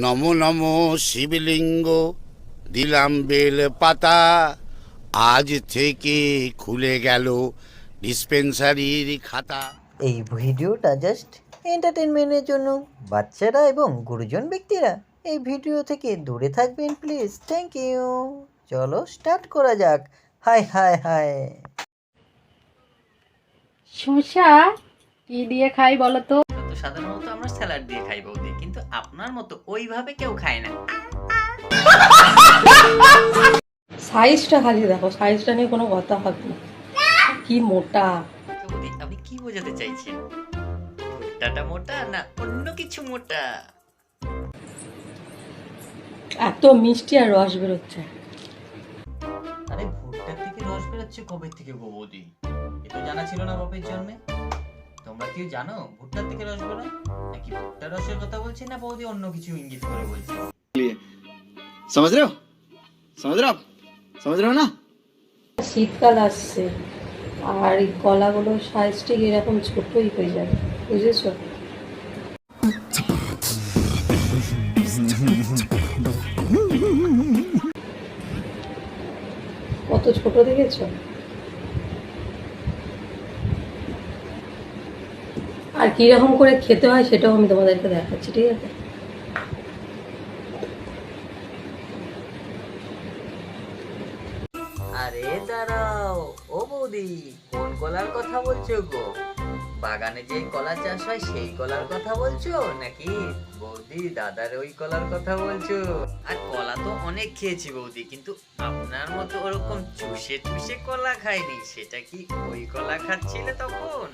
নমো নমো শিবলিঙ্গ, দিলাম বেল পাতা, আজ থেকে খুলে গেল ডিসপেন্সারির খাতা। এই ভিডিওটা জাস্ট এন্টারটেনমেন্টের জন্য। বাচ্চারা এবং গুরুজন ব্যক্তিরা এই ভিডিও থেকে দূরে থাকবেন প্লিজ। Thank you. চলো স্টার্ট করা যাক। Hi hi hi. শসা কি দিয়ে খাই বলো তো? তো সাধারণত আমরা স্যালাড দিয়ে খাই বৌদি, কিন্তু আপনার মতো ওইভাবে কেউ খায় না। সাইজটা খালি দেখো, সাইজটা নিয়ে কোনো কথা হবে না। কি মোটা! তো বৌদি আপনি কি বোঝাতে চাইছেন? ভুট্টাটা মোটা না অন্য কিছু মোটা? এত মিষ্টি আর রস বেরোচ্ছে। আরে ভুট্টার থেকে রস বেরোচ্ছে কবে থেকে গো বৌদি? এটা জানা ছিল না বাপের জন্মে? তোমরা কি জানো ভুট্টার থেকে রস বেরোয়? নাকি ভুট্টার রসের কথা বলছি না বৌদি অন্য কিছু ইঙ্গিত করে বলছি? समझ रहे हो समझ रहे हो आप समझ रहे हो ना। শীতকাল আসছে আর এই কলাগুলো সাইজ ঠিক এরকম ছোটই হয়ে যাবে, বুঝেছো? কত ছোট দেখেছো? আর কিরকম করে খেতে হয় সেটাও আমি তোমাদেরকে দেখাচ্ছি, ঠিক আছে? আরে দাঁড়াও ও বৌদি, কোন কলার কথা বলছো গো? বাগানে যে কলা চাষ হয় সেই কলার কথা বলছো নাকি বৌদি দাদার ওই কলার কথা বলছো? আর কলা তো অনেক খেয়েছি বৌদি, কিন্তু আপনার মতো ওরকম চুষে চুষে কলা খাইনি। সেটা কি ওই কলা খাচ্ছিলে তখন?